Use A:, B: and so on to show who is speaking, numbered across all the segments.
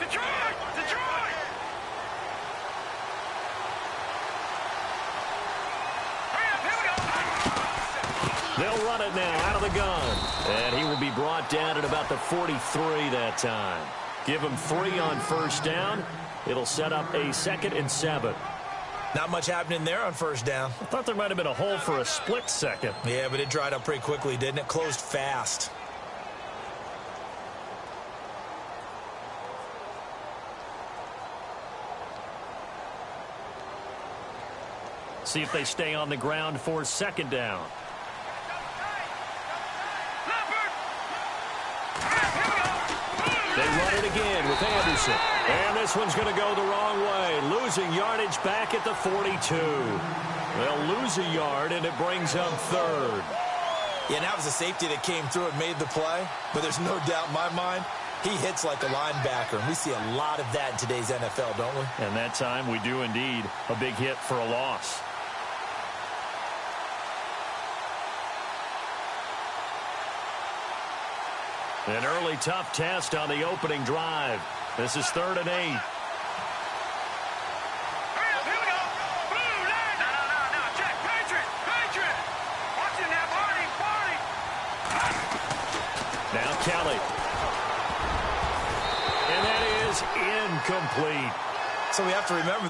A: Detroit! Detroit!
B: They'll run it now out of the gun. And he will be brought down at about the 43 that time. Give him 3 on first down. It'll set up a 2nd and 7.
C: Not much happening there on first down.
B: I thought there might have been a hole for a split second.
C: Yeah, but it dried up pretty quickly, didn't it? Closed fast.
B: See if they stay on the ground for 2nd down. They run it again with Anderson. And this one's going to go the wrong way. Losing yardage back at the 42. They'll lose a yard, and it brings up 3rd.
C: Yeah, and that was a safety that came through and made the play. But there's no doubt in my mind, he hits like a linebacker. And we see a lot of that in today's NFL, don't we?
B: And that time we do indeed. A big hit for a loss. An early tough test on the opening drive. This is 3rd and 8. Now Kelly. And that is incomplete.
C: So we have to remember.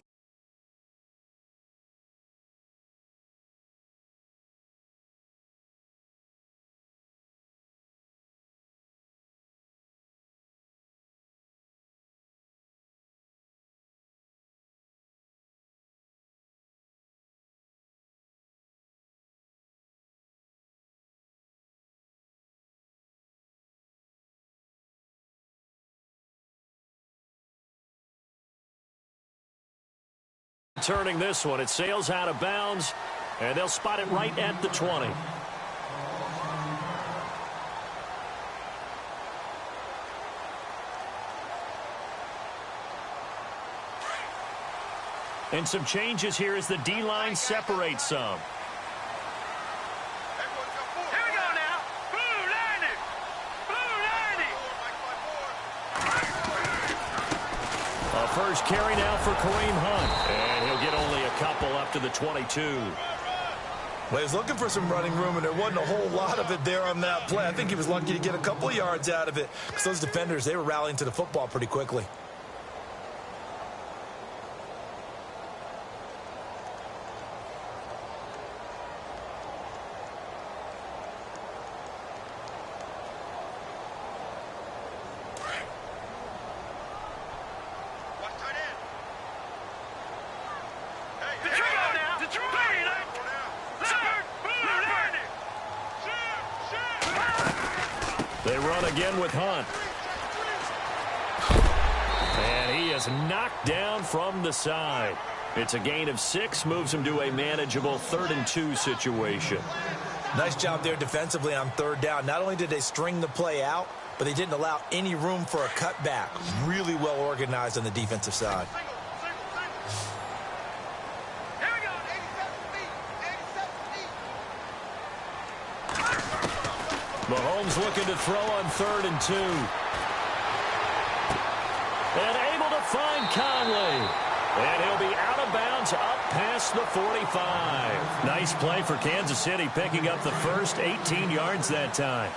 B: Turning this one, it sails out of bounds, and they'll spot it right at the 20. And some changes here as the D-line separates some. First carry now for Kareem Hunt. And he'll get only a couple up to the 22.
C: Well, he was looking for some running room, and there wasn't a whole lot of it there on that play. I think he was lucky to get a couple yards out of it, because those defenders, they were rallying to the football pretty quickly.
B: They run again with Hunt. And he is knocked down from the side. It's a gain of 6, moves him to a manageable 3rd and 2 situation.
C: Nice job there defensively on 3rd down. Not only did they string the play out, but they didn't allow any room for a cutback. Really well organized on the defensive side.
B: Mahomes looking to throw on 3rd and 2. And able to find Conley. And he'll be out of bounds up past the 45. Nice play for Kansas City, picking up the first 18 yards that time.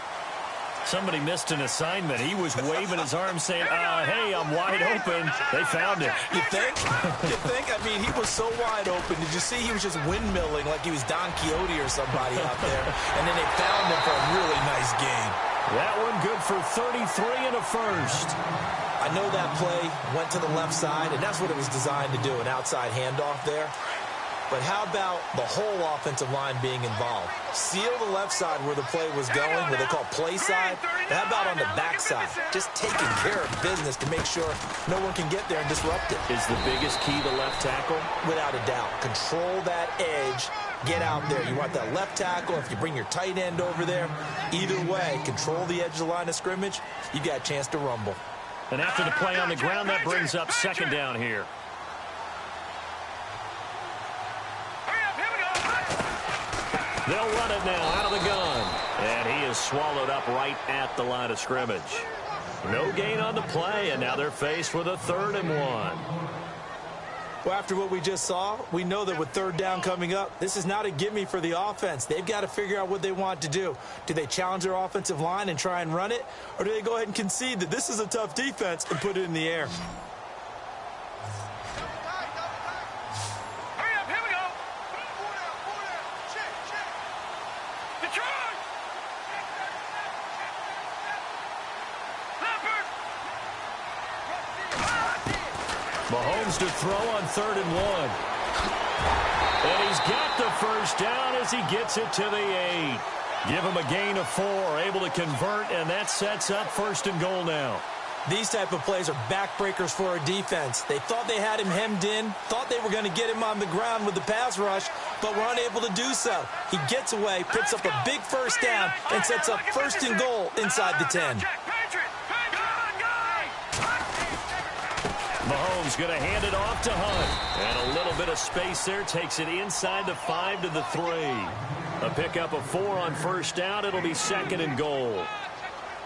B: Somebody missed an assignment. He was waving his arms saying, hey, I'm wide open. They found it.
C: You think? You think? I mean, he was so wide open. Did you see he was just windmilling like he was Don Quixote or somebody out there? And then they found him for a really nice game.
B: That one good for 33 and a first.
C: I know that play went to the left side, and that's what it was designed to do, an outside handoff there. But how about the whole offensive line being involved? Seal the left side where the play was going, what they call play side. And how about on the back side? Just taking care of business to make sure no one can get there and disrupt it.
B: Is the biggest key the left tackle?
C: Without a doubt. Control that edge. Get out there. You want that left tackle. If you bring your tight end over there, either way, control the edge of the line of scrimmage, you got a chance to rumble.
B: And after the play on the ground, that brings up 2nd down here. They'll run it now out of the gun. And he is swallowed up right at the line of scrimmage. No gain on the play, and now they're faced with a 3rd and 1.
C: Well, after what we just saw, we know that with 3rd down coming up, this is not a gimme for the offense. They've got to figure out what they want to do. Do they challenge their offensive line and try and run it? Or do they go ahead and concede that this is a tough defense and put it in the air?
A: Hurry up, here we go. Detroit! Leopard!
B: Mahomes to throw on 3rd and 1. And he's got the first down as he gets it to the 8. Give him a gain of 4, able to convert, and that sets up 1st and goal now.
C: These type of plays are backbreakers for a defense. They thought they had him hemmed in, thought they were going to get him on the ground with the pass rush, but were unable to do so. He gets away, picks up a big first down, and sets up 1st and goal inside the 10.
B: Mahomes going to hand it off to Hunt. And a little bit of space there. Takes it inside the 5 to the 3. A pickup of 4 on 1st down. It'll be 2nd and goal.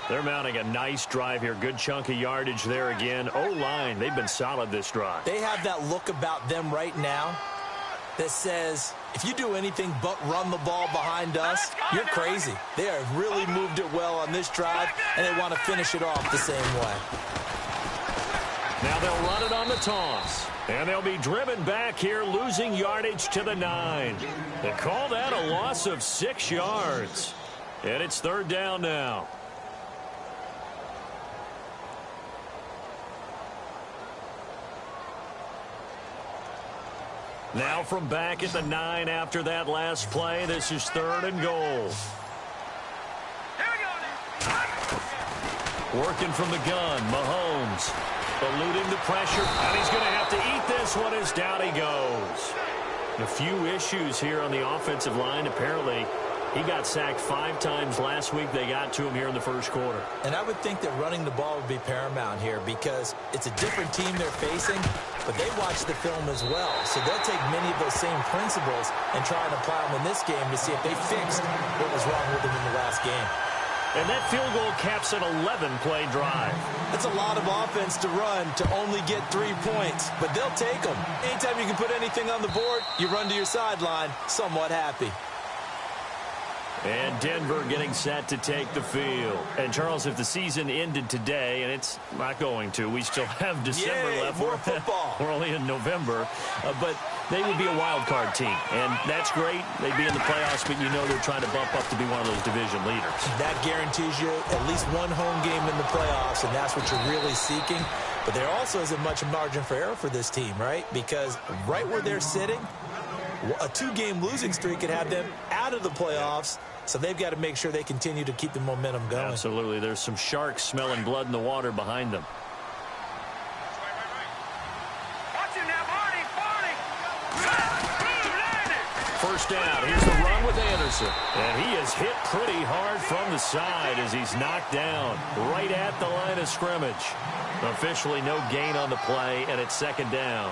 B: They're mounting a nice drive here. Good chunk of yardage there again. O-line, they've been solid this drive.
C: They have that look about them right now that says, if you do anything but run the ball behind us, you're crazy. They have really moved it well on this drive, and they want to finish it off the same way.
B: Now they'll run it on the toss. And they'll be driven back here, losing yardage to the 9. They call that a loss of 6 yards. And it's 3rd down now. Now from back at the 9 after that last play, this is 3rd and goal. Working from the gun, Mahomes. Eluding the pressure, and he's going to have to eat this one as down he goes. A few issues here on the offensive line. Apparently, he got sacked 5 times last week. They got to him here in the 1st quarter.
C: And I would think that running the ball would be paramount here because it's a different team they're facing, but they watch the film as well. So they'll take many of those same principles and try and apply them in this game to see if they fixed what was wrong with them in the last game.
B: And that field goal caps an 11-play drive.
C: That's a lot of offense to run to only get 3 points, but they'll take them. Anytime you can put anything on the board, you run to your sideline somewhat happy.
B: And Denver getting set to take the field. And, Charles, if the season ended today, and it's not going to, we still have December left.
C: More football.
B: We're only in November. But they would be a wild card team. And that's great. They'd be in the playoffs, but you know they're trying to bump up to be one of those division leaders. That
C: guarantees you at least one home game in the playoffs, and that's what you're really seeking. But there also isn't much margin for error for this team, right? Because right where they're sitting, a 2-game losing streak could have them out of the playoffs. So they've got to make sure they continue to keep the momentum going.
B: Absolutely. There's some sharks smelling blood in the water behind them. First down. Here's the run with Anderson. And he is hit pretty hard from the side as he's knocked down right at the line of scrimmage. Officially no gain on the play, and it's 2nd down.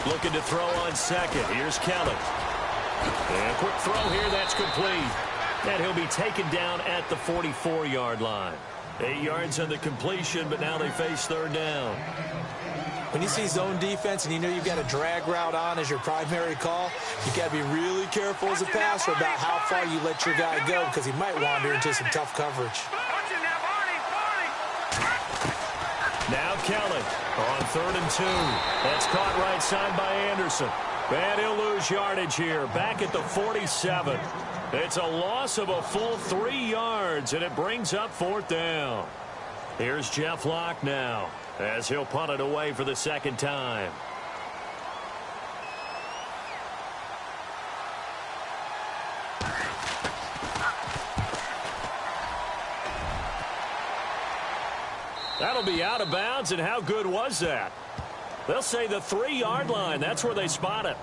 B: Looking to throw on 2nd. Here's Kelly. And a quick throw here. That's complete. And he'll be taken down at the 44-yard line. 8 yards on the completion, but now they face 3rd down.
C: When you see zone defense and you know you've got a drag route on as your primary call, you've got to be really careful as a passer about how far you let your guy go because he might wander into some tough coverage.
B: Now Kelly on 3rd and 2. That's caught right side by Anderson. And he'll lose yardage here. Back at the 47. It's a loss of a full 3 yards, and it brings up 4th down. Here's Jeff Locke now as he'll punt it away for the 2nd time. That'll be out of bounds, and how good was that? They'll say the 3-yard line. That's where they spot it.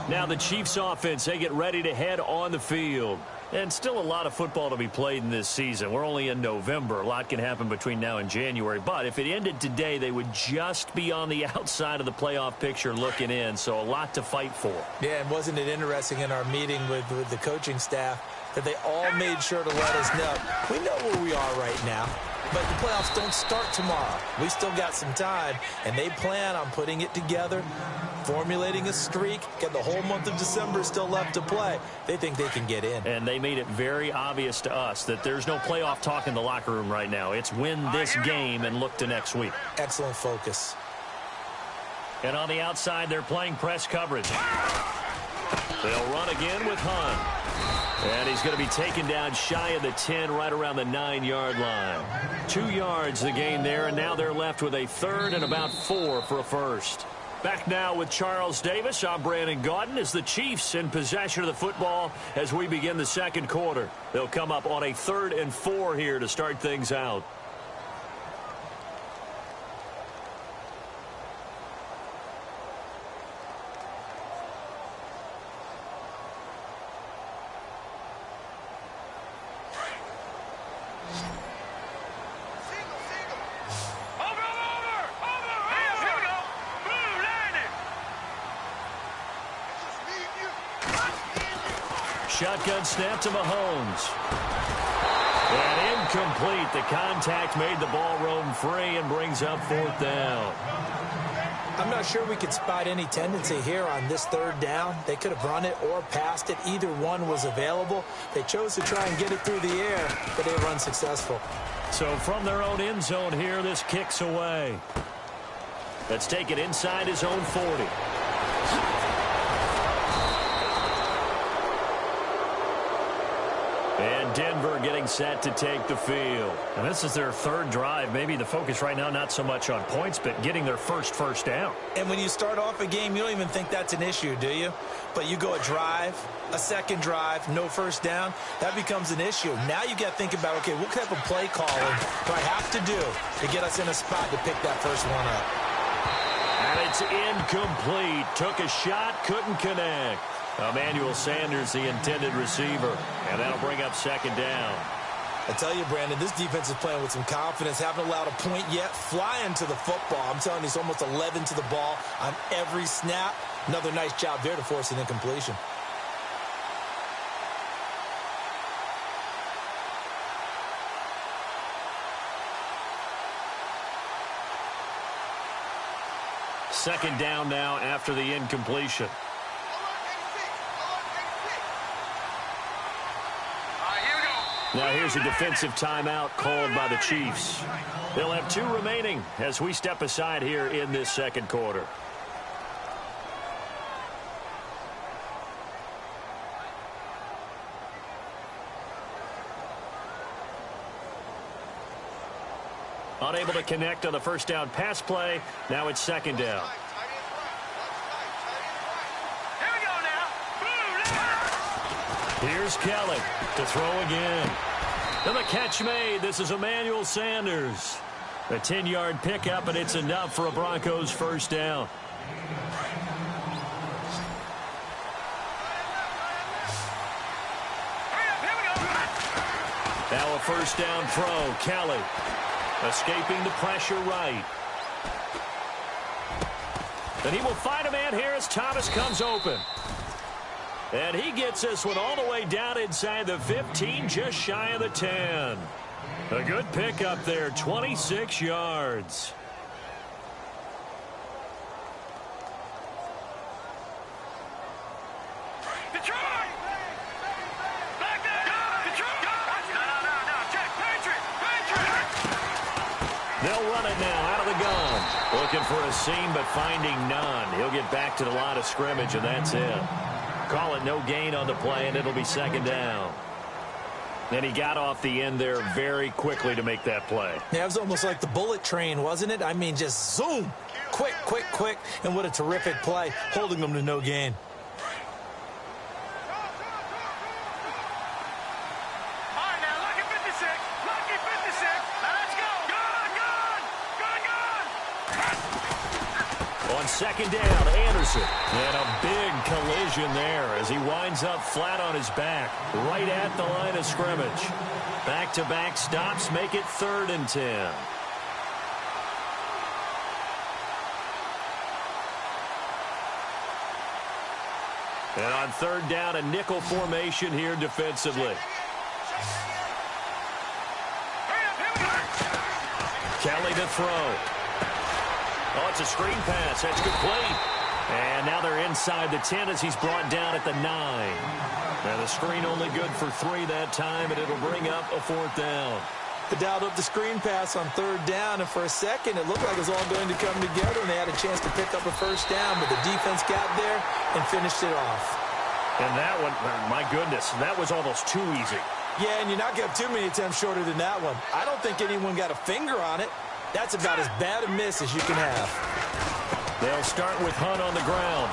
B: Now the Chiefs offense, they get ready to head on the field. And still a lot of football to be played in this season. We're only in November. A lot can happen between now and January. But if it ended today, they would just be on the outside of the playoff picture looking in. So a lot to fight for.
C: Yeah, and wasn't it interesting in our meeting with the coaching staff that they all made sure to let us know. We know where we are right now, but the playoffs don't start tomorrow. We still got some time, and they plan on putting it together, formulating a streak, got the whole month of December still left to play. They think they can get in.
B: And they made it very obvious to us that there's no playoff talk in the locker room right now. It's win this game and look to next week.
C: Excellent focus.
B: And on the outside, they're playing press coverage. They'll run again with Hunt. And he's going to be taken down shy of the 10, right around the 9-yard line. 2 yards the gain there, and now they're left with a third and about 4 for a first. Back now with Charles Davis. I'm Brandon Gaudin as the Chiefs in possession of the football as we begin the second quarter. They'll come up on a 3rd and 4 here to start things out. Shotgun snap to Mahomes. And incomplete. The contact made the ball roam free and brings up 4th down.
C: I'm not sure we could spot any tendency here on this 3rd down. They could have run it or passed it. Either one was available. They chose to try and get it through the air, but they were unsuccessful.
B: So from their own end zone here, this kicks away. Let's take it inside his own 40. And Denver getting set to take the field. And this is their 3rd drive. Maybe the focus right now not so much on points, but getting their first down.
C: And when you start off a game, you don't even think that's an issue, do you? But you go a drive, a second drive, no first down, that becomes an issue. Now you got to think about, okay, what type of play calling do I have to do to get us in a spot to pick that first one up?
B: And it's incomplete. Took a shot, couldn't connect. Emmanuel Sanders, the intended receiver. And that'll bring up 2nd down.
C: I tell you, Brandon, this defense is playing with some confidence. Haven't allowed a point yet. Flying to the football. I'm telling you, it's almost 11 to the ball on every snap. Another nice job there to force an incompletion.
B: Second down now after the incompletion. Now here's a defensive timeout called by the Chiefs. They'll have 2 remaining as we step aside here in this second quarter. Unable to connect on the first down pass play. Now it's 2nd down. Here's Kelly to throw again. And the catch made. This is Emmanuel Sanders. A 10-yard pickup, and it's enough for a Broncos first down. Now a first down throw. Kelly escaping the pressure right. And he will find a man here as Thomas comes open. And he gets this one all the way down inside the 15, just shy of the 10. A good pickup there, 26 yards.
A: Detroit! Back there! Detroit! No, check. Patriot!
B: They'll run it now out of the gun. Looking for a seam, but finding none. He'll get back to the line of scrimmage, and that's it. Call it no gain on the play, and it'll be 2nd down. And he got off the end there very quickly to make that play.
C: Yeah, it was almost like the bullet train, wasn't it? I mean, just zoom. Quick, quick, quick. And what a terrific play, holding them to no gain.
A: All right, now, lucky 56. Lucky 56. Now, let's go. Gone!
B: On second down. Anderson. And a big collision there as he winds up flat on his back right at the line of scrimmage. Back-to-back stops make it 3rd and 10. And on 3rd down, a nickel formation here defensively. Kelly to throw. Oh, it's a screen pass. That's complete. And now they're inside the 10 as he's brought down at the 9. Now the screen only good for 3 that time, and it'll bring up a 4th down.
C: They dialed up the screen pass on 3rd down, and for a second, it looked like it was all going to come together, and they had a chance to pick up a 1st down, but the defense got there and finished it off.
B: And that one, my goodness, that was almost too easy.
C: Yeah, and you're not going to have too many attempts shorter than that one. I don't think anyone got a finger on it. That's about as bad a miss as you can have.
B: They'll start with Hunt on the ground.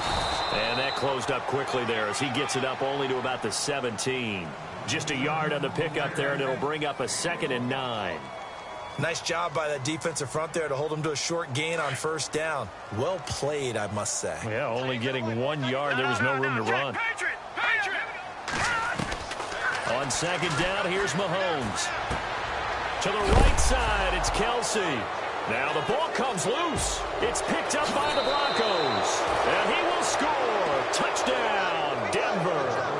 B: And that closed up quickly there as he gets it up only to about the 17. Just a yard on the pickup there, and it'll bring up a 2nd and 9.
C: Nice job by that defensive front there to hold him to a short gain on 1st down. Well played, I must say.
B: Yeah, only getting 1 yard. There was no room to run. On 2nd down, here's Mahomes. To the right side, it's Kelsey. Now the ball comes loose. It's picked up by the Broncos. And he will score. Touchdown, Denver.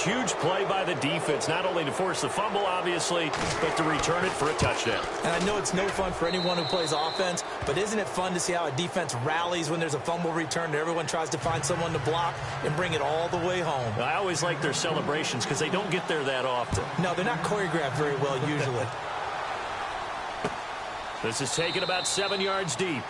B: Huge play by the defense, not only to force the fumble, obviously, but to return it for a touchdown. And I know it's no fun for anyone who plays offense, but isn't it fun to see how a defense rallies when there's a fumble return and everyone tries to find someone to block and bring it all the way home? I always like their celebrations because they don't get there that often. No, they're not choreographed very well usually. This is taken about 7 yards deep.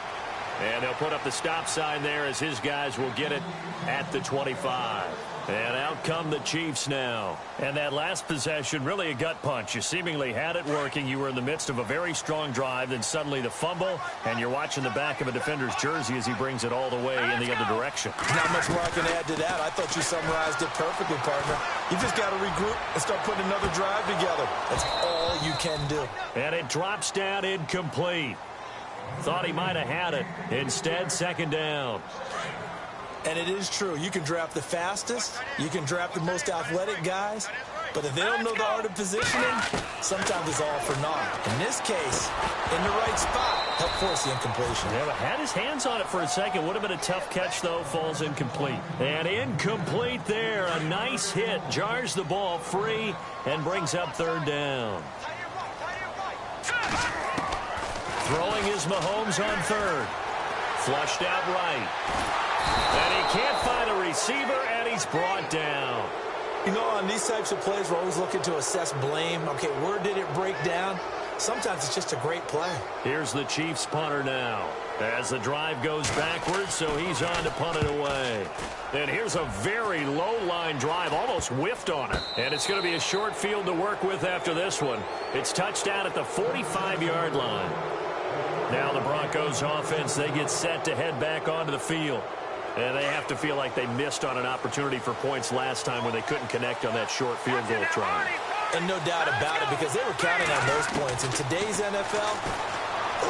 B: And they'll put up the stop sign there as his guys will get it at the 25. And out come the Chiefs now. And that last possession, really a gut punch. You seemingly had it working. You were in the midst of a very strong drive. Then suddenly the fumble, and you're watching the back of a defender's jersey as he brings it all the way in the other direction. Not much more I can add to that. I thought you summarized it perfectly, partner. You just got to regroup and start putting another drive together. That's all you can do. And it drops down incomplete. Thought he might have had it. Instead, 2nd down. And it is true. You can draft the fastest. You can draft the most athletic guys. But if they don't know the art of positioning, sometimes it's all for naught. In this case, in the right spot, help force the incompletion. Yeah, but had his hands on it for a second. Would have been a tough catch, though. Falls incomplete. And incomplete there. A nice hit. Jars the ball free and brings up 3rd down. Throwing is Mahomes on 3rd. Flushed out right. And he can't find a receiver, and he's brought down. You know, on these types of plays, we're always looking to assess blame. Okay, where did it break down? Sometimes it's just a great play. Here's the Chiefs punter now as the drive goes backwards, so he's on to punt it away. And here's a very low-line drive, almost whiffed on it. And it's going to be a short field to work with after this one. It's touchdown at the 45-yard line. Now the Broncos offense, they get set to head back onto the field. And they have to feel like they missed on an opportunity for points last time when they couldn't connect on that short field goal try. And no doubt about it, because they were counting on those points. In today's NFL,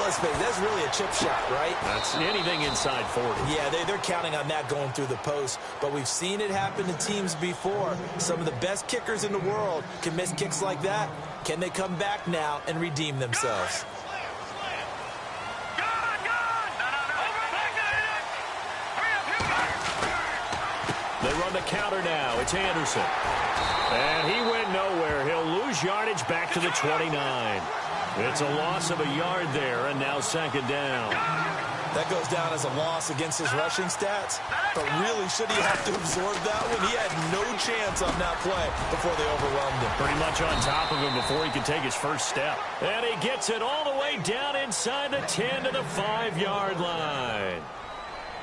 B: let's face it, that's really a chip shot, right? That's anything inside 40. Yeah, they're counting on that going through the post. But we've seen it happen to teams before. Some of the best kickers in the world can miss kicks like that. Can they come back now and redeem themselves? They run the counter now. It's Anderson. And he went nowhere. He'll lose yardage back to the 29. It's a loss of a yard there, and now 2nd down. That goes down as a loss against his rushing stats. But really, should he have to absorb that one? He had no chance on that play before they overwhelmed him. Pretty much on top of him before he could take his first step. And he gets it all the way down inside the 10 to the 5-yard line.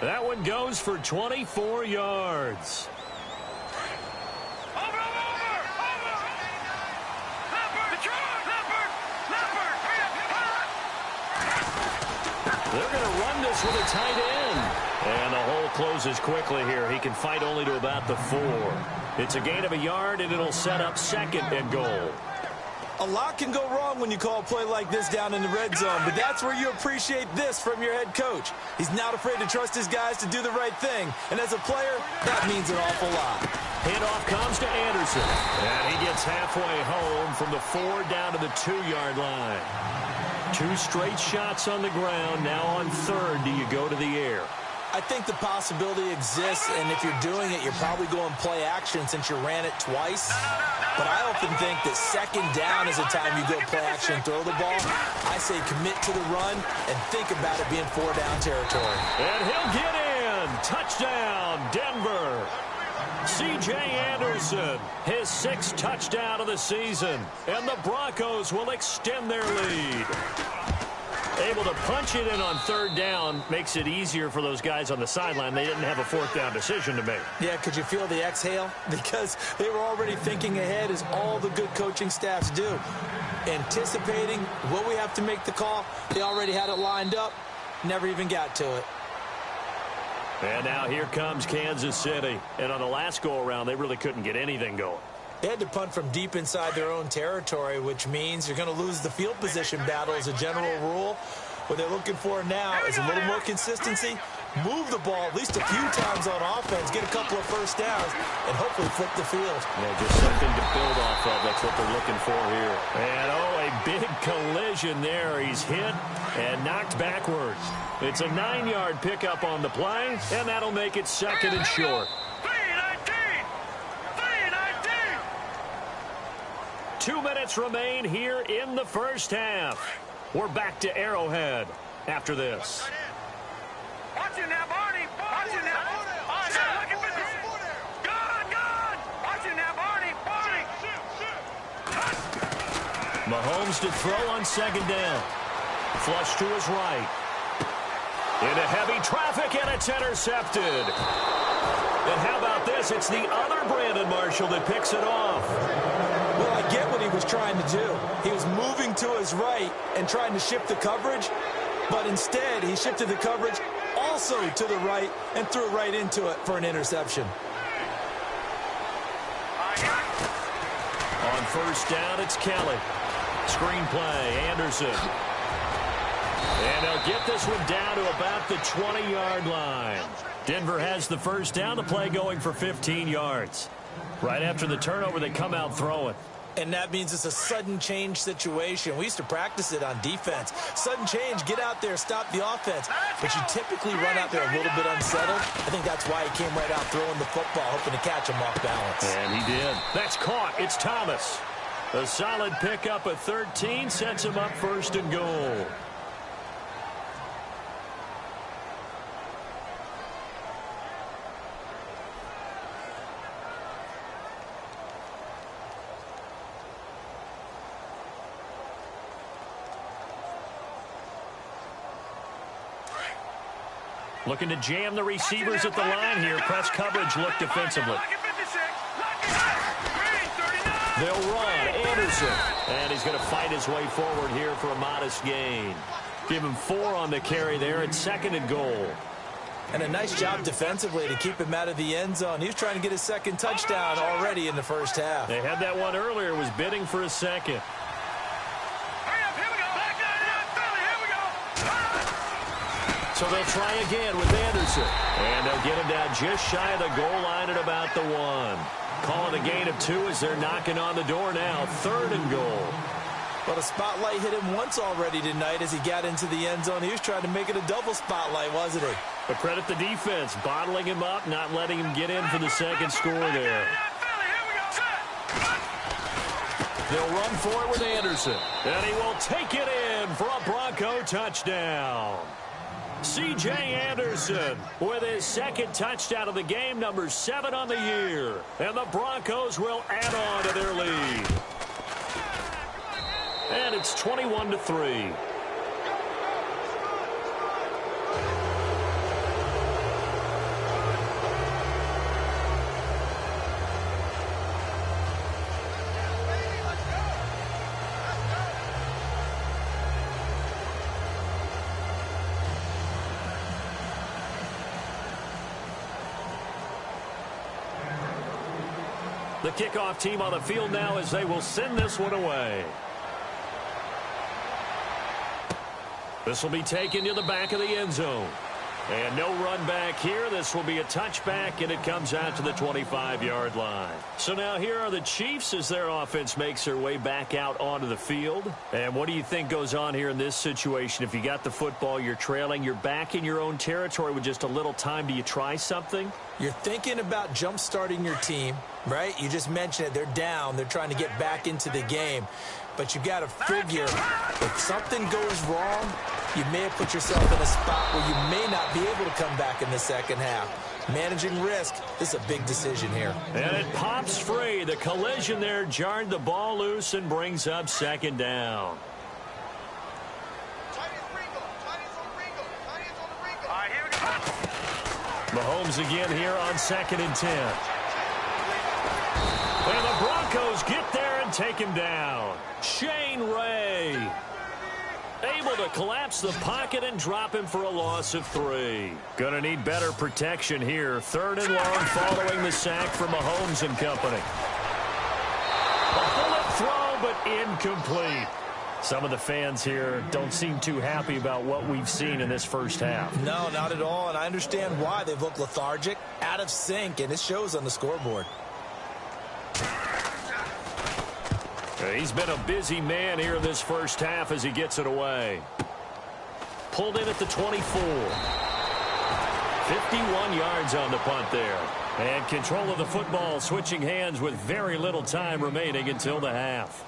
B: That one goes for 24 yards. They're going to run this with a tight end. And the hole closes quickly here. He can fight only to about the 4. It's a gain of a yard, and it'll set up 2nd and goal.
C: A lot can go wrong when you call a play like this down in the red zone, but that's where you appreciate this from your head coach. He's not afraid to trust his guys to do the right thing, and as a player, that means an awful lot.
B: Handoff comes to Anderson, and he gets halfway home from the 4 down to the 2-yard line. 2 straight shots on the ground. Now on 3rd, do you go to the air?
C: I think the possibility exists, and if you're doing it, you're probably going play action since you ran it twice. But I often think that 2nd down is the time you go play action and throw the ball. I say commit to the run and think about it being 4-down territory.
B: And he'll get in. Touchdown, Denver. C.J. Anderson, his 6th touchdown of the season. And the Broncos will extend their lead. Able to punch it in on 3rd down makes it easier for those guys on the sideline. They didn't have a 4th down decision to make.
C: Yeah, could you feel the exhale? Because they were already thinking ahead, as all the good coaching staffs do. Anticipating, will we have to make the call? They already had it lined up, never even got to it.
B: And now here comes Kansas City. And on the last go-around, they really couldn't get anything going.
C: They had to punt from deep inside their own territory, which means you're going to lose the field position battle as a general rule. What they're looking for now is a little more consistency, move the ball at least a few times on offense, get a couple of 1st downs, and hopefully flip the field.
B: Yeah, just something to build off of. That's what they're looking for here. And, a big collision there. He's hit and knocked backwards. It's a 9-yard pickup on the play, and that'll make it 2nd and short. 2 minutes remain here in the 1st half. We're back to Arrowhead after this.
A: Watch it now, Barney. Watch it now. Looking for this. Gone. Watch it now, Barney.
B: Mahomes to throw on 2nd down. Flush to his right. Into heavy traffic, and it's intercepted. And how about this? It's the other Brandon Marshall that picks it off.
C: Well, I get what he was trying to do. He was moving to his right and trying to shift the coverage, but instead he shifted the coverage also to the right and threw right into it for an interception.
B: On 1st down, it's Kelly. Screen play, Anderson. And they'll get this one down to about the 20-yard line. Denver has the 1st down, the play going for 15 yards. Right after the turnover, they come out throwing.
C: And that means it's a sudden change situation. We used to practice it on defense. Sudden change, get out there, stop the offense. But you typically run out there a little bit unsettled. I think that's why he came right out throwing the football, hoping to catch him off balance.
B: And he did. That's caught. It's Thomas. A solid pickup at 13 sets him up 1st and goal. Looking to jam the receivers at the line here. Press coverage look defensively. They'll run. Anderson. And he's going to fight his way forward here for a modest gain. Give him 4 on the carry there at 2nd and goal.
C: And a nice job defensively to keep him out of the end zone. He was trying to get his 2nd touchdown already in the 1st half.
B: They had that one earlier. Was bidding for a 2nd. So they'll try again with Anderson. And they'll get him down just shy of the goal line at about the 1. Calling a gain of 2 as they're knocking on the door now. 3rd and goal.
C: But a spotlight hit him once already tonight as he got into the end zone. He was trying to make it a double spotlight, wasn't he?
B: But credit the defense, bottling him up, not letting him get in for the 2nd score there. They'll run for it with Anderson. And he will take it in for a Bronco touchdown. C.J. Anderson with his 2nd touchdown of the game, number 7 on the year. And the Broncos will add on to their lead. And it's 21-3. The kickoff team on the field now as they will send this one away. This will be taken to the back of the end zone. And no run back here. This will be a touchback, and it comes out to the 25-yard line. So now here are the Chiefs as their offense makes their way back out onto the field. And what do you think goes on here in this situation? If you got the football, you're trailing, you're back in your own territory with just a little time. Do you try something?
C: You're thinking about jump-starting your team, right? You just mentioned it. They're down. They're trying to get back into the game. But you got to figure if something goes wrong, you may have put yourself in a spot where you may not be able to come back in the second half. Managing risk, this is a big decision here.
B: And it pops free. The collision there jarred the ball loose and brings up second down. Mahomes again here on 2nd and 10. And the Broncos get there and take him down. Shane Ray able to collapse the pocket and drop him for a loss of 3. Gonna need better protection here. 3rd and long following the sack from Mahomes and company. A bullet throw, but incomplete. Some of the fans here don't seem too happy about what we've seen in this first half.
C: No, not at all, and I understand why. They've looked lethargic, out of sync, and it shows on the scoreboard.
B: He's been a busy man here in this first half as he gets it away. Pulled in at the 24. 51 yards on the punt there. And control of the football switching hands with very little time remaining until the half.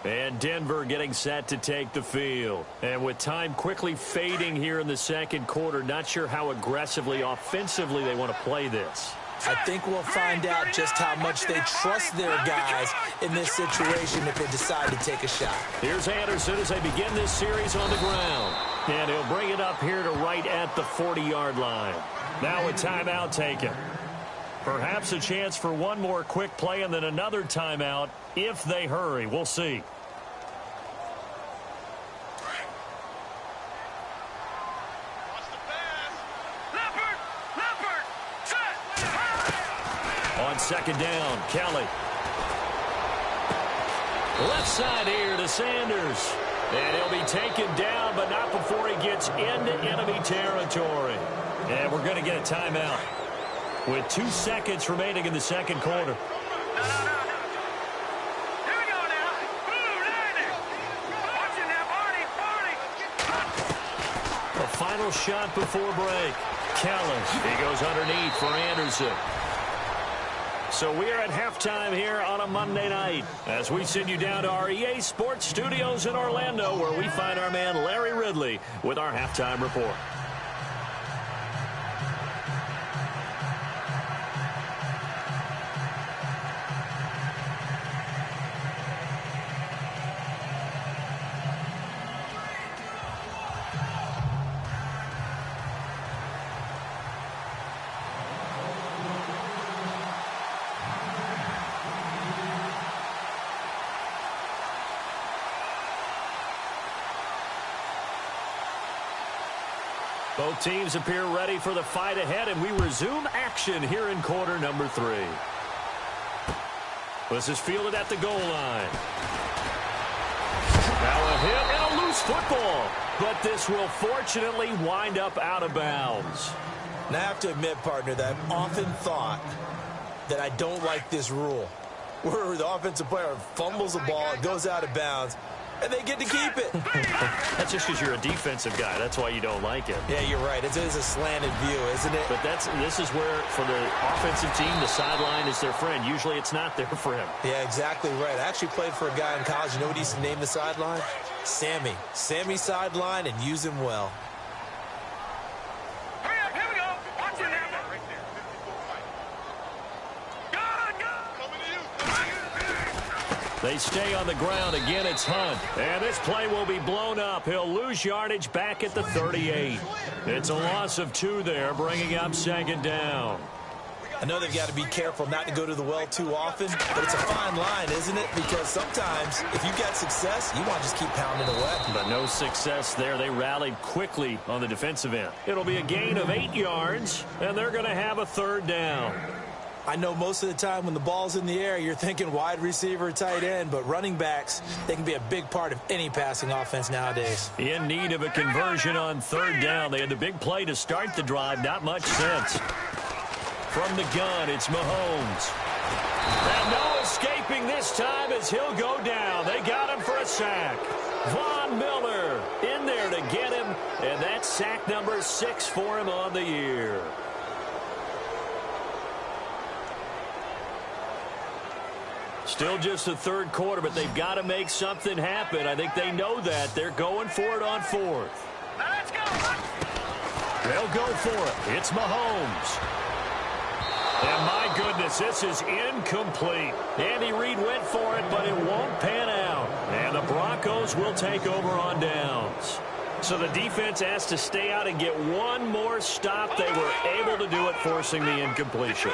B: And Denver getting set to take the field. And with time quickly fading here in the second quarter, not sure how aggressively, offensively they want to play this.
C: I think we'll find out just how much they trust their guys in this situation if they decide to take a shot.
B: Here's Anderson as they begin this series on the ground. And he'll bring it up here to right at the 40-yard line. Now a timeout taken. Perhaps a chance for one more quick play and then another timeout if they hurry. We'll see. On 2nd down, Kelly. Left side here to Sanders. And he'll be taken down, but not before he gets into enemy territory. And we're going to get a timeout with 2 seconds remaining in the second quarter. A final shot before break. Kelly. He goes underneath for Anderson. So we are at halftime here on a Monday night as we send you down to our EA Sports Studios in Orlando where we find our man Larry Ridley with our halftime report. Both teams appear ready for the fight ahead, and we resume action here in quarter number 3. This is fielded at the goal line. Now a hit and a loose football, but this will fortunately wind up out of bounds.
C: Now I have to admit, partner, that I've often thought that I don't like this rule, where the offensive player fumbles the ball, it goes out of bounds, and they get to keep it.
B: That's just because you're a defensive guy. That's why you don't like it.
C: Yeah, you're right. It is a slanted view, isn't it?
B: But this is where, for the offensive team, the sideline is their friend. Usually it's not there for him.
C: Yeah, exactly right. I actually played for a guy in college. You know what he used to name the sideline? Sammy. Sammy sideline, and use him well.
A: Hurry up, here we go. Watch it now.
B: They stay on the ground. Again, it's Hunt. And this play will be blown up. He'll lose yardage back at the 38. It's a loss of 2 there, bringing up 2nd down.
C: I know they've got to be careful not to go to the well too often, but it's a fine line, isn't it? Because sometimes, if you've got success, you want to just keep pounding away.
B: But no success there. They rallied quickly on the defensive end. It'll be a gain of 8 yards, and they're going to have a 3rd down.
C: I know most of the time when the ball's in the air, you're thinking wide receiver, tight end, but running backs, they can be a big part of any passing offense nowadays.
B: In need of a conversion on third down. They had the big play to start the drive. Not much sense. From the gun, it's Mahomes. And no escaping this time as he'll go down. They got him for a sack. Von Miller in there to get him, and that's sack number 6 for him on the year. Still just the third quarter, but they've got to make something happen. I think they know that. They're going for it on fourth.
A: Now let's go.
B: They'll go for it. It's Mahomes. And my goodness, this is incomplete. Andy Reid went for it, but it won't pan out. And the Broncos will take over on downs. So the defense has to stay out and get one more stop. They were able to do it, forcing the incompletion.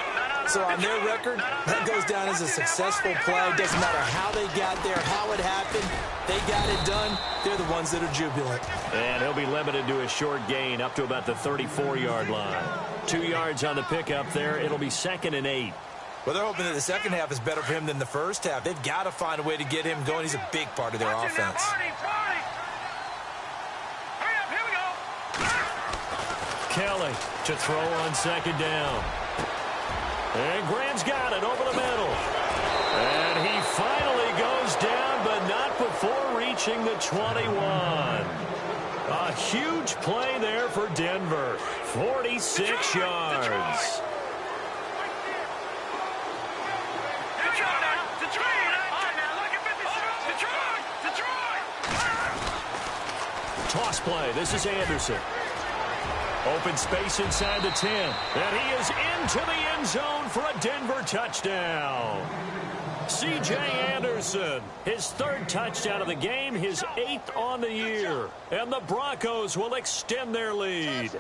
C: So on their record, that goes down as a successful play. Doesn't matter how they got there, how it happened. They got it done. They're the ones that are jubilant.
B: And he'll be limited to a short gain up to about the 34-yard line. 2 yards on the pickup there. It'll be 2nd and 8.
C: Well, they're hoping that the second half is better for him than the first half. They've got to find a way to get him going. He's a big part of their offense.
B: Kelly to throw on 2nd down. And Graham's got it over the middle. And he finally goes down, but not before reaching the 21. A huge play there for Denver. 46 yards. Toss play. This is Anderson. Open space inside the 10. And he is into the end zone for a Denver touchdown. C.J. Anderson, his 3rd touchdown of the game, his 8th on the year. And the Broncos will extend their lead.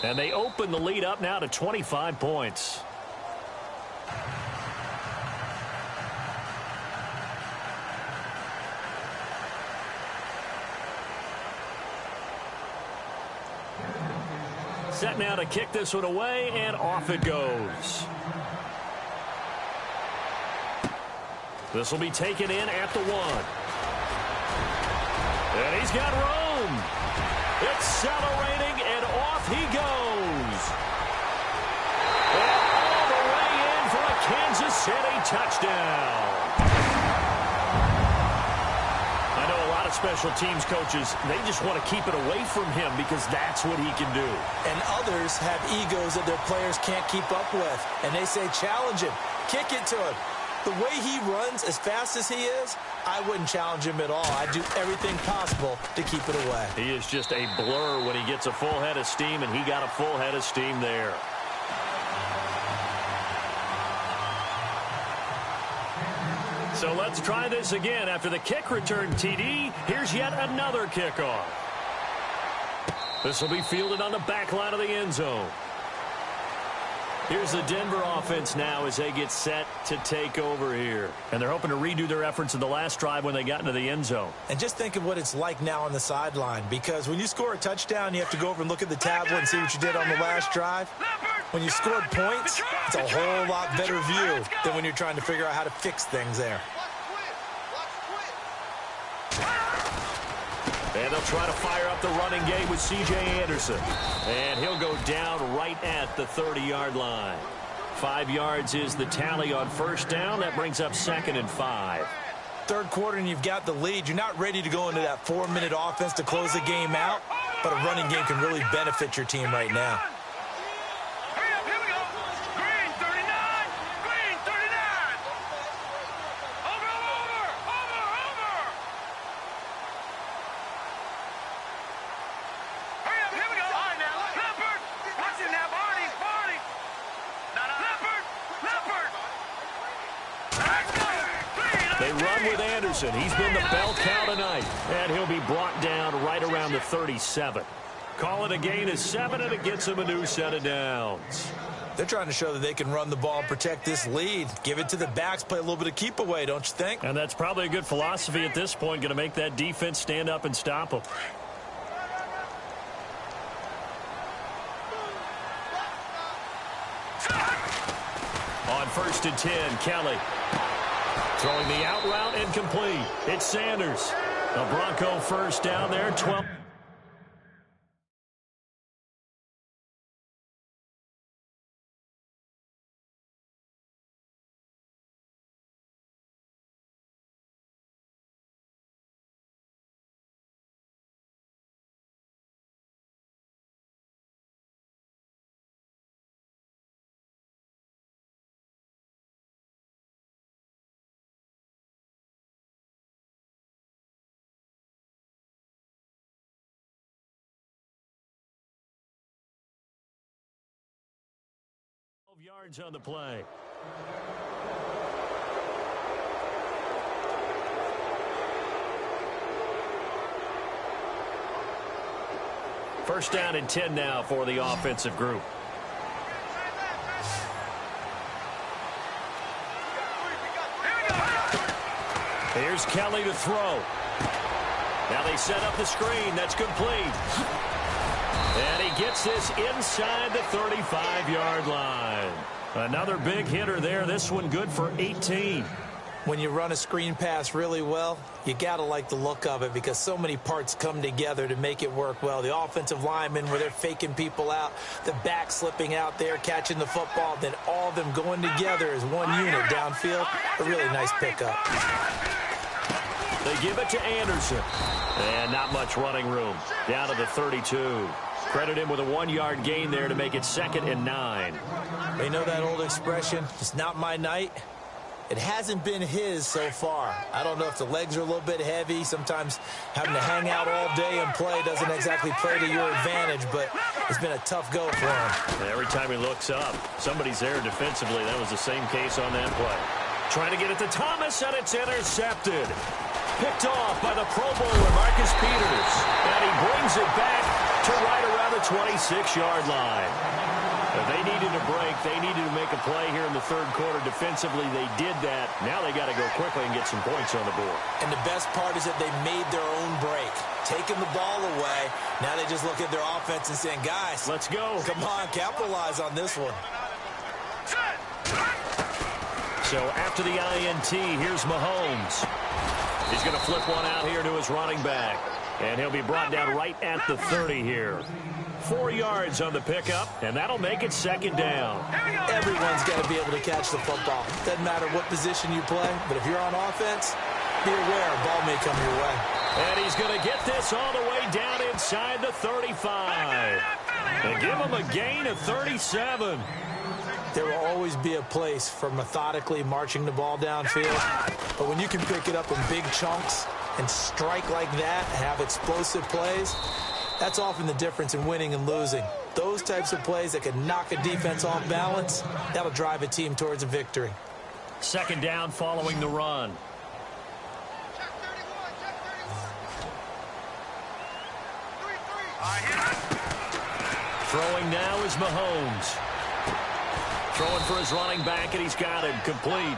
B: And they open the lead up now to 25 points. Set now to kick this one away, and off it goes. This will be taken in at the 1. And he's got room. Accelerating, and off he goes. And all the way in for a Kansas City touchdown. Special teams coaches, they just want to keep it away from him because that's what he can do.
C: And others have egos that their players can't keep up with. And they say, challenge him, kick it to him. The way he runs as fast as he is, I wouldn't challenge him at all. I'd do everything possible to keep it away.
B: He is just a blur when he gets a full head of steam, and he got a full head of steam there. So let's try this again. After the kick return TD, here's yet another kickoff. This will be fielded on the back line of the end zone. Here's the Denver offense now as they get set to take over here. And they're hoping to redo their efforts in the last drive when they got into the end zone.
C: And just think of what it's like now on the sideline, because when you score a touchdown, you have to go over and look at the tablet and see what you did on the last drive. When you scored points, it's a whole lot better view than when you're trying to figure out how to fix things there.
B: And they'll try to fire up the running game with C.J. Anderson. And he'll go down right at the 30-yard line. 5 yards is the tally on first down. That brings up 2nd and 5.
C: Third quarter and you've got the lead. You're not ready to go into that 4-minute offense to close the game out, but a running game can really benefit your team right now.
B: He's been the bell cow tonight, and he'll be brought down right around the 37. Call it a gain of 7, and it gets him a new set of downs.
C: They're trying to show that they can run the ball and protect this lead. Give it to the backs, play a little bit of keep away, don't you think?
B: And that's probably a good philosophy at this point, going to make that defense stand up and stop them. On 1st and 10, Kelly. Throwing the out route incomplete. It's Sanders. A Bronco first down there, 12. Yards on the play. First down and 10 now for the offensive group. Here's Kelly to throw. Now they set up the screen. That's complete. And he gets this inside the 35-yard line. Another big hitter there. This one good for 18.
C: When you run a screen pass really well, you got to like the look of it because so many parts come together to make it work well. The offensive linemen where they're faking people out, the back slipping out there, catching the football, then all of them going together as one unit downfield. A really nice pickup.
B: They give it to Anderson. And not much running room. Down to the 32. Credit him with a 1-yard gain there to make it 2nd and 9.
C: You know that old expression, it's not my night? It hasn't been his so far. I don't know if the legs are a little bit heavy. Sometimes having to hang out all day and play doesn't exactly play to your advantage, but it's been a tough go for him.
B: Every time he looks up, somebody's there defensively. That was the same case on that play. Trying to get it to Thomas, and it's intercepted. Picked off by the Pro Bowler, Marcus Peters. And he brings it back to right around the 26-yard line. They needed a break. They needed to make a play here in the third quarter. Defensively, they did that. Now they got to go quickly and get some points on the board.
C: And the best part is that they made their own break. Taking the ball away. Now they just look at their offense and saying, guys,
B: let's go.
C: Come on, capitalize on this one.
B: So after the INT, here's Mahomes. He's going to flip one out here to his running back. And he'll be brought down right at the 30 here. 4 yards on the pickup, and that'll make it 2nd down.
C: Everyone's got to be able to catch the football. Doesn't matter what position you play, but if you're on offense, be aware a ball may come your way.
B: And he's going to get this all the way down inside the 35. And give him a gain of 37.
C: There will always be a place for methodically marching the ball downfield, but when you can pick it up in big chunks and strike like that and have explosive plays, that's often the difference in winning and losing. Those types of plays that can knock a defense off balance, that'll drive a team towards a victory.
B: 2nd down following the run. Throwing now is Mahomes. Throwing for his running back, and he's got him complete.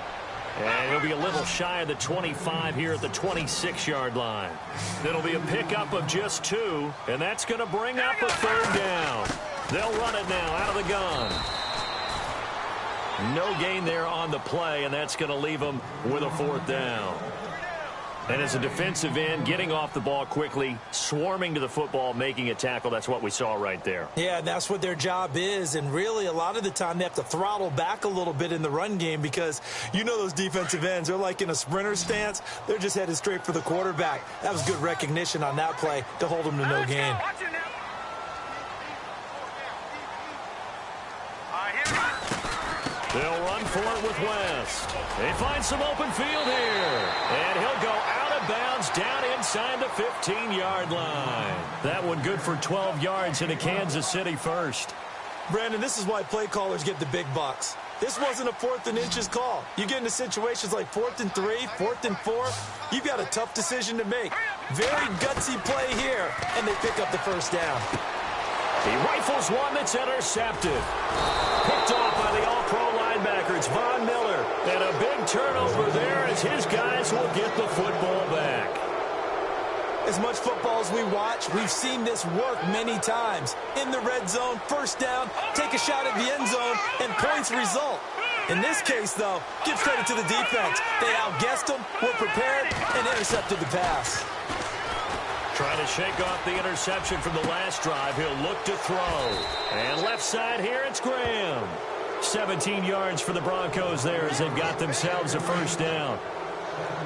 B: And he'll be a little shy of the 25 here at the 26-yard line. It'll be a pickup of just 2, and that's going to bring up a 3rd down. They'll run it now out of the gun. No gain there on the play, and that's going to leave them with a 4th down. And as a defensive end, getting off the ball quickly, swarming to the football, making a tackle, that's what we saw right there.
C: Yeah, and that's what their job is. And really, a lot of the time, they have to throttle back a little bit in the run game because you know those defensive ends, they're like in a sprinter stance. They're just headed straight for the quarterback. That was good recognition on that play to hold them to no gain.
B: They'll run for it with West. They find some open field here. And he'll go out of bounds down inside the 15-yard line. That one good for 12 yards into Kansas City first.
C: Brandon, this is why play callers get the big bucks. This wasn't a 4th and inches call. You get into situations like 4th and 3, 4th and 4. You've got a tough decision to make. Very gutsy play here, and they pick up the 1st down.
B: He rifles one that's intercepted. Picked off by the all-pro linebacker. It's Von Miller. And a big turnover there as his guys will get the football back.
C: As much football as we watch, we've seen this work many times. In the red zone, 1st down, take a shot at the end zone, and points result. In this case, though, give credit to the defense. They outguessed him, were prepared, and intercepted the pass.
B: Trying to shake off the interception from the last drive. He'll look to throw. And left side here, it's Graham. 17 yards for the Broncos there as they've got themselves a first down.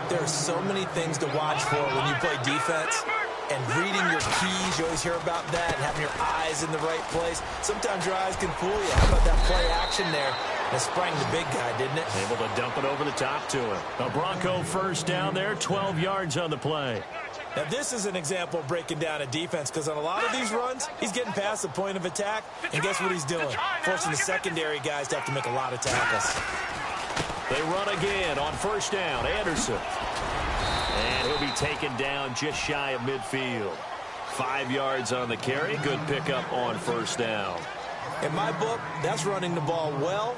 C: There are so many things to watch for when you play defense. And reading your keys, you always hear about that, having your eyes in the right place. Sometimes your eyes can fool you. How about that play action there? That sprang the big guy, didn't it?
B: Able to dump it over the top to him. A Bronco first down there, 12 yards on the play.
C: Now, this is an example of breaking down a defense because on a lot of these runs, he's getting past the point of attack, and guess what he's doing? Forcing the secondary guys to have to make a lot of tackles.
B: They run again on first down. Anderson. And he'll be taken down just shy of midfield. 5 yards on the carry. Good pickup on first down.
C: In my book, that's running the ball well,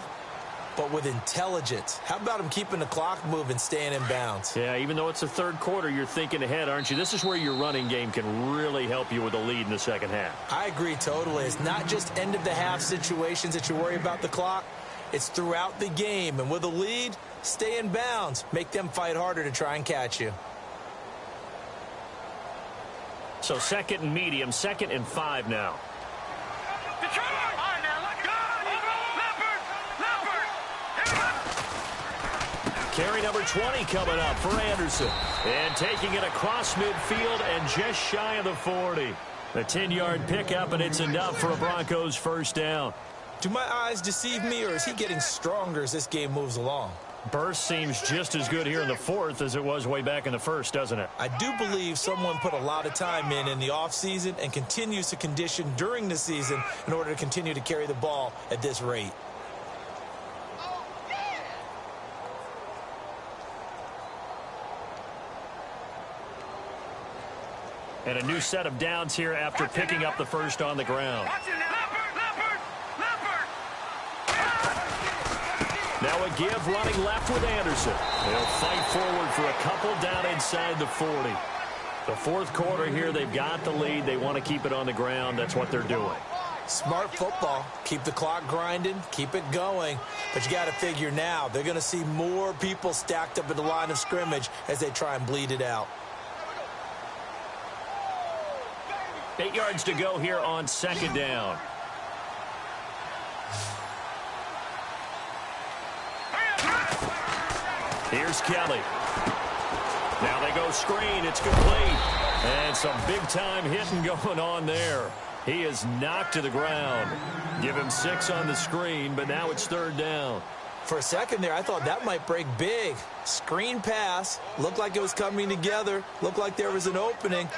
C: but with intelligence. How about him keeping the clock moving, staying in bounds?
B: Yeah, even though it's the third quarter, you're thinking ahead, aren't you? This is where your running game can really help you with a lead in the second half.
C: I agree totally. It's not just end-of-the-half situations that you worry about the clock. It's throughout the game. And with a lead, stay in bounds. Make them fight harder to try and catch you.
B: So second and medium, 2nd and 5 now. Carry number 20 coming up for Anderson. And taking it across midfield and just shy of the 40. A 10-yard pickup, and it's enough for a Broncos first down.
C: Do my eyes deceive me, or is he getting stronger as this game moves along?
B: Burst seems just as good here in the fourth as it was way back in the first, doesn't it?
C: I do believe someone put a lot of time in the offseason and continues to condition during the season in order to continue to carry the ball at this rate.
B: And a new set of downs here after picking up the first on the ground. Now a give running left with Anderson. They'll fight forward for a couple down inside the 40. The fourth quarter here, they've got the lead. They want to keep it on the ground. That's what they're doing.
C: Smart football. Keep the clock grinding. Keep it going. But you got to figure now, they're going to see more people stacked up at the line of scrimmage as they try and bleed it out.
B: 8 yards to go here on second down. Here's Kelly. Now they go screen. It's complete. And some big-time hitting going on there. He is knocked to the ground. Give him 6 on the screen, but now it's third down.
C: For a second there, I thought that might break big. Screen pass. Looked like it was coming together. Looked like there was an opening.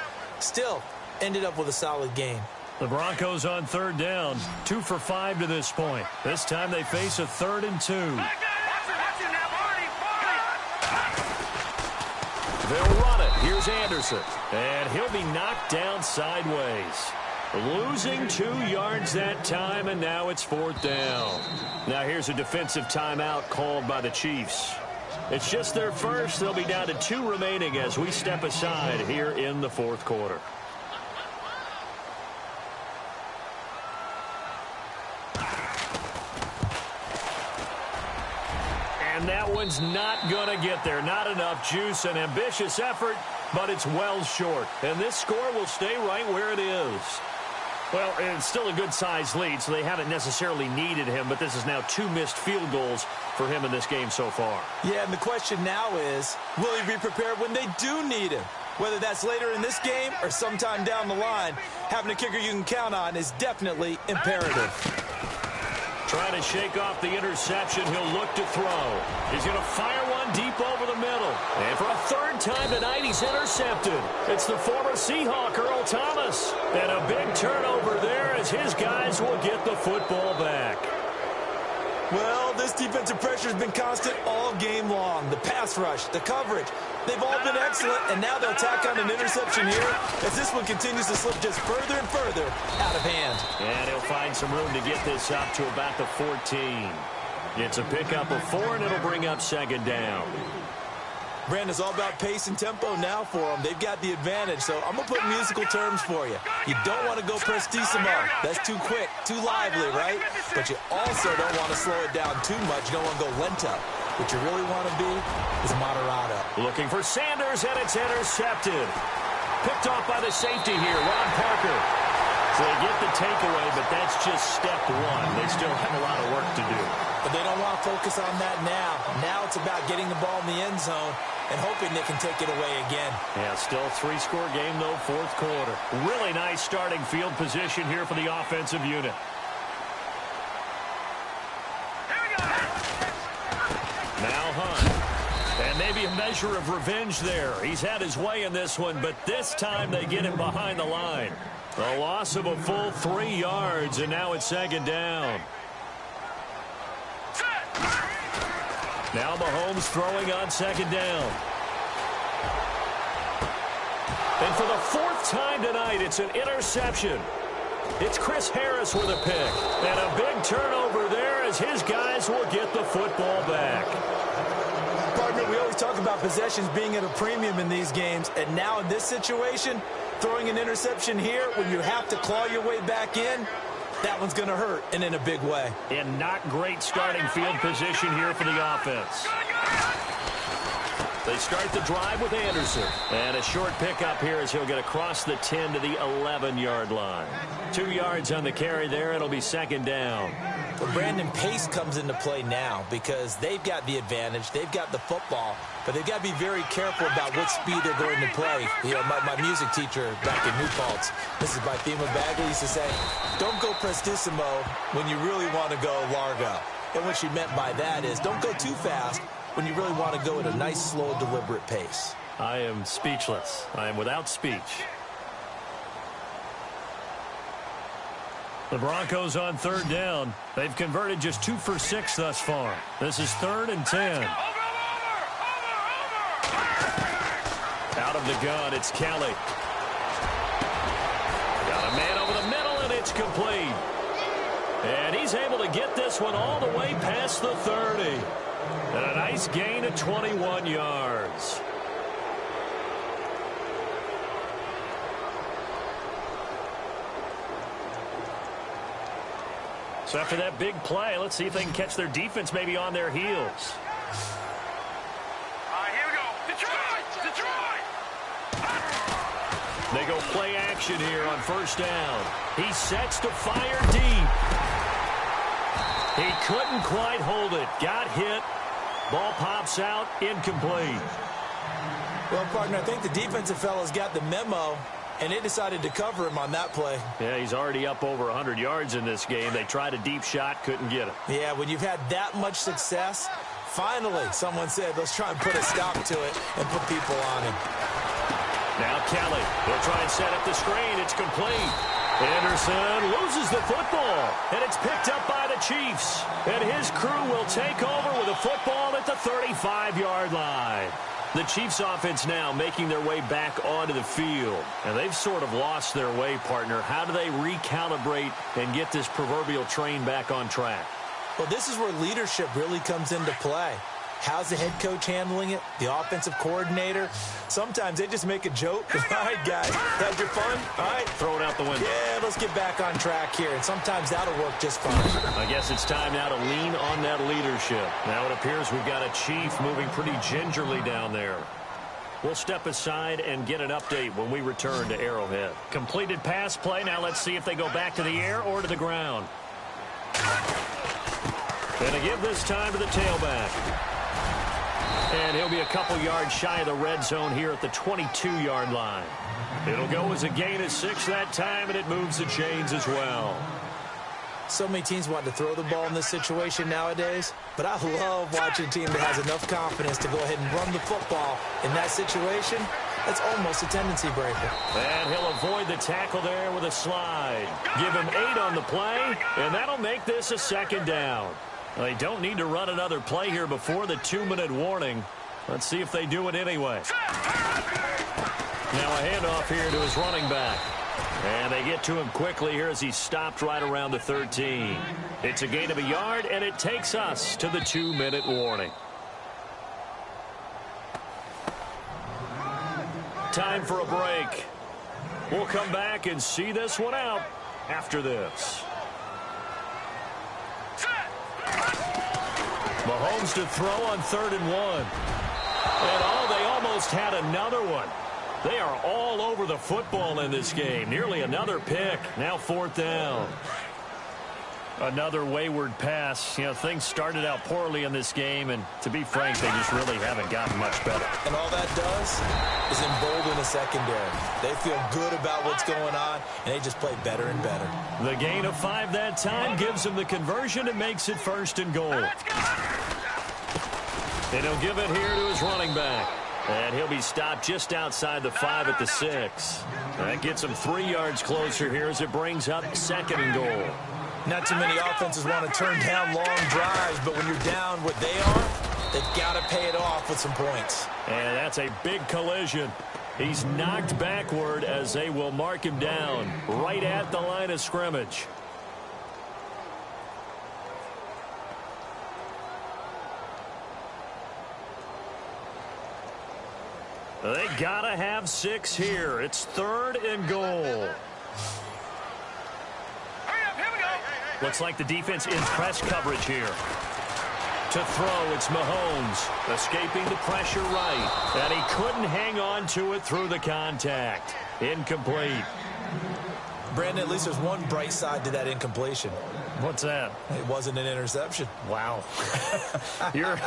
C: Still, ended up with a solid game.
B: The Broncos on third down. 2 for 5 to this point. This time they face a 3rd and 2. They'll run it. Here's Anderson. And he'll be knocked down sideways. Losing 2 yards that time, and now it's 4th down. Now here's a defensive timeout called by the Chiefs. It's just their first. They'll be down to 2 remaining as we step aside here in the fourth quarter. And that one's not going to get there. Not enough juice. An ambitious effort, but it's well short. And this score will stay right where it is. Well, it's still a good-sized lead, so they haven't necessarily needed him, but this is now 2 missed field goals for him in this game so far.
C: Yeah, and the question now is, will he be prepared when they do need him? Whether that's later in this game or sometime down the line, having a kicker you can count on is definitely imperative.
B: Trying to shake off the interception. He'll look to throw. He's going to fire one deep over the middle. And for a 3rd time tonight, he's intercepted. It's the former Seahawk, Earl Thomas. And a big turnover there as his guys will get the football back.
C: Well, this defensive pressure has been constant all game long. The pass rush, the coverage, they've all been excellent, and now they'll tack on an interception here as this one continues to slip just further and further out of hand.
B: And he'll find some room to get this up to about the 14. It's a pickup of 4, and it'll bring up 2nd down.
C: Brandon, it's all about pace and tempo now for them. They've got the advantage, so I'm going to put musical terms for you. You don't want to go prestissimo. That's too quick, too lively, right? But you also don't want to slow it down too much. You don't want to go lento. What you really want to be is moderato.
B: Looking for Sanders, and it's intercepted. Picked off by the safety here, Ron Parker. So they get the takeaway, but that's just step one. They still have a lot of work to do.
C: But they don't want to focus on that now. Now it's about getting the ball in the end zone and hoping they can take it away again.
B: Yeah, still a three-score game, though, fourth quarter. Really nice starting field position here for the offensive unit. Now Hunt. And maybe a measure of revenge there. He's had his way in this one, but this time they get him behind the line. A loss of a full 3 yards, and now it's second down. Now Mahomes throwing on second down. And for the 4th time tonight, it's an interception. It's Chris Harris with a pick. And a big turnover there as his guys will get the football back.
C: Partner, we always talk about possessions being at a premium in these games. And now in this situation, throwing an interception here when you have to claw your way back in, that one's going to hurt, and in a big way.
B: And not great starting field position here for the offense. They start the drive with Anderson. And a short pickup here as he'll get across the 10 to the 11-yard line. 2 yards on the carry there. It'll be second down.
C: But Brandon, pace comes into play now because they've got the advantage. They've got the football. But they've got to be very careful about what speed they're going to play. You know, my music teacher back in New Paltz, Mrs. Bythema Bagley, used to say, don't go prestissimo when you really want to go largo. And what she meant by that is don't go too fast when you really want to go at a nice, slow, deliberate pace.
B: I am speechless. I am without speech. The Broncos on third down. They've converted just 2 for 6 thus far. This is 3rd and 10. Out of the gun, it's Kelly. Got a man over the middle, and it's complete. And he's able to get this one all the way past the 30. And a nice gain of 21 yards. So after that big play, let's see if they can catch their defense maybe on their heels.
A: Here we go. Detroit! Detroit!
B: They go play action here on first down. He sets to fire deep. He couldn't quite hold it. Got hit. Ball pops out. Incomplete.
C: Well, partner, I think the defensive fellas got the memo, and they decided to cover him on that play.
B: Yeah, he's already up over 100 yards in this game. They tried a deep shot, couldn't get it.
C: Yeah, when you've had that much success, finally, someone said, let's try and put a stop to it and put people on him.
B: Now Kelly, they'll try and set up the screen. It's complete. Anderson loses the football, and it's picked up by the Chiefs. And his crew will take over with a football at the 35-yard line. The Chiefs offense now making their way back onto the field. And they've sort of lost their way, partner. How do they recalibrate and get this proverbial train back on track?
C: Well, this is where leadership really comes into play. How's the head coach handling it? The offensive coordinator? Sometimes they just make a joke. All right, guys, had your fun? All right.
B: Throw it out the window.
C: Yeah, let's get back on track here. And sometimes that'll work just fine.
B: I guess it's time now to lean on that leadership. Now it appears we've got a Chief moving pretty gingerly down there. We'll step aside and get an update when we return to Arrowhead. Completed pass play. Now let's see if they go back to the air or to the ground. And a give this time to the tailback. And he'll be a couple yards shy of the red zone here at the 22-yard line. It'll go as a gain of 6 that time, and it moves the chains as well.
C: So many teams want to throw the ball in this situation nowadays, but I love watching a team that has enough confidence to go ahead and run the football in that situation. That's almost a tendency breaker.
B: And he'll avoid the tackle there with a slide. Give him 8 on the play, and that'll make this a second down. They don't need to run another play here before the 2-minute warning. Let's see if they do it anyway. Now a handoff here to his running back. And they get to him quickly here as he's stopped right around the 13. It's a gain of a yard, and it takes us to the 2-minute warning. time for a break. We'll come back and see this one out after this. Mahomes to throw on 3rd and 1. And they almost had another one. They are all over the football in this game. Nearly another pick. Now 4th down. Another wayward pass. You know, things started out poorly in this game, and to be frank, they just really haven't gotten much better.
C: And all that does is embolden the secondary. They feel good about what's going on, and they just play better and better.
B: The gain of 5 that time gives them the conversion and makes it 1st and goal. And he'll give it here to his running back. And he'll be stopped just outside the 5 at the 6. That gets him 3 yards closer here as it brings up 2nd and goal.
C: Not too many offenses want to turn down long drives, but when you're down what they are, they've got to pay it off with some points.
B: And that's a big collision. He's knocked backward as they will mark him down right at the line of scrimmage. They gotta have 6 here. It's 3rd and goal. Looks like the defense in press coverage here. To throw, it's Mahomes. Escaping the pressure right. And he couldn't hang on to it through the contact. Incomplete.
C: Brandon, at least there's one bright side to that incompletion.
B: What's that?
C: It wasn't an interception.
B: Wow. You're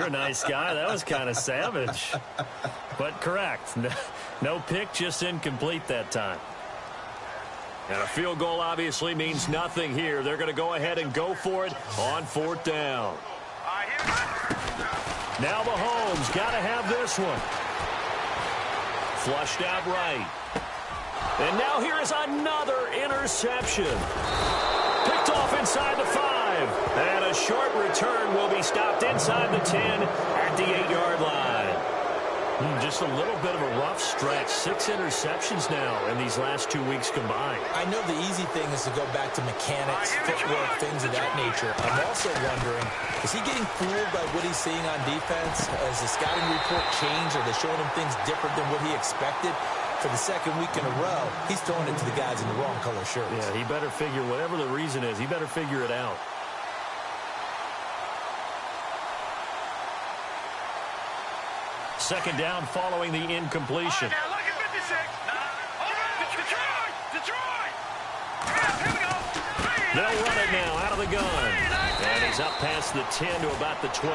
B: a nice guy. That was kind of savage. But correct. No pick, just incomplete that time. And a field goal obviously means nothing here. They're going to go ahead and go for it on 4th down. Now Mahomes got to have this one. Flushed out right. And now here is another interception. Picked off inside the 5. And a short return will be stopped inside the 10 at the 8-yard line. Just a little bit of a rough stretch. 6 interceptions now in these last 2 weeks combined.
C: I know the easy thing is to go back to mechanics, footwork, things of that nature. I'm also wondering, is he getting fooled by what he's seeing on defense? Has the scouting report changed? Are they showing him things different than what he expected? For the 2nd week in a row, he's throwing it to the guys in the wrong color shirts.
B: Yeah, he better figure, whatever the reason is, he better figure it out. Second down following the incompletion.
A: Now look at 56. Detroit! Here we go.
B: They'll run it now out of the gun. And he's up past the 10 to about the 12.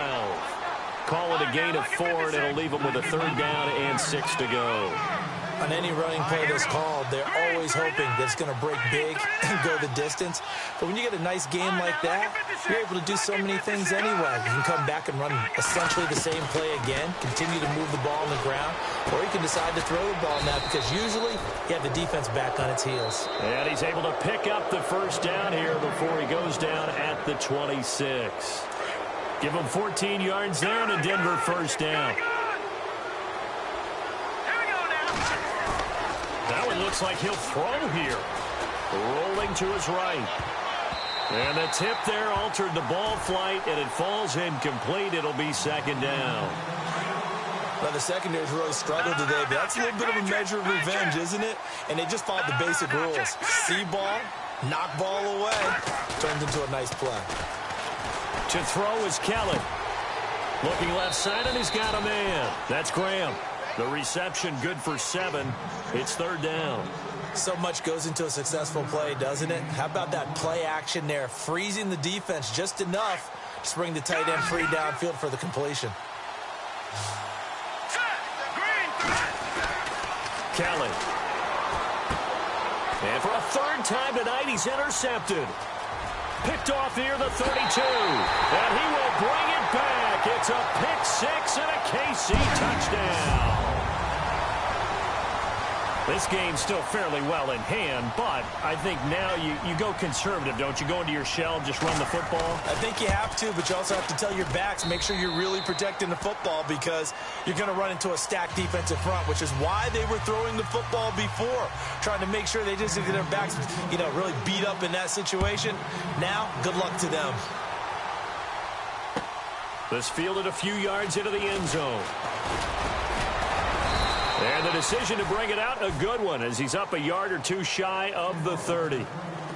B: Call it a gain of 4, and it'll leave them with a 3rd down and 6 to go.
C: On any running play that's called, they're always hoping that it's going to break big and go the distance. But when you get a nice game like that, you're able to do so many things anyway. You can come back and run essentially the same play again, continue to move the ball on the ground, or you can decide to throw the ball now because usually you have the defense back on its heels.
B: And he's able to pick up the 1st down here before he goes down at the 26. Give him 14 yards there and a Denver 1st down. That one looks like he'll throw here. Rolling to his right. And the tip there altered the ball flight, and it falls incomplete. It'll be 2nd down.
C: Well, the secondary's really struggled today, but that's a little bit of a measure of revenge, isn't it? And they just followed the basic rules. See ball, knock ball away. Turns into a nice play.
B: To throw is Kelly. Looking left side, and he's got a man. That's Graham. The reception good for 7. It's 3rd down.
C: So much goes into a successful play, doesn't it? How about that play action there, freezing the defense just enough to bring the tight end free downfield for the completion.
B: Kelly. And for a 3rd time tonight, he's intercepted. Picked off near the 32. And he will bring it back. It's a pick 6 and a KC touchdown. This game's still fairly well in hand, but I think now you go conservative, don't you? Go into your shell and just run the football?
C: I think you have to, but you also have to tell your backs, make sure you're really protecting the football because you're going to run into a stacked defensive front, which is why they were throwing the football before, trying to make sure they just get their backs, really beat up in that situation. Now, good luck to them.
B: This fielded a few yards into the end zone. And the decision to bring it out, a good one, as he's up a yard or two shy of the 30.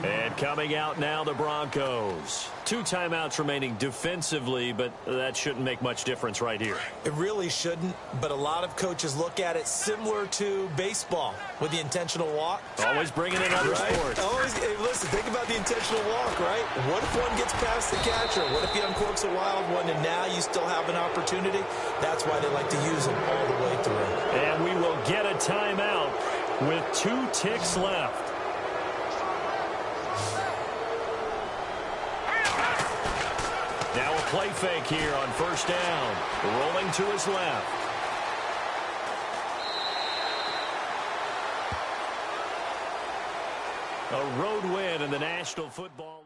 B: And coming out now, the Broncos. 2 timeouts remaining defensively, but that shouldn't make much difference right here.
C: It really shouldn't, but a lot of coaches look at it similar to baseball with the intentional walk.
B: Always bringing in other sports.
C: Always, hey, listen, think about the intentional walk, right? What if one gets past the catcher? What if he uncorks a wild one and now you still have an opportunity? That's why they like to use them all the way through.
B: And we will get a timeout with 2 ticks left. Now a play fake here on first down. Rolling to his left. A road win in the National Football League.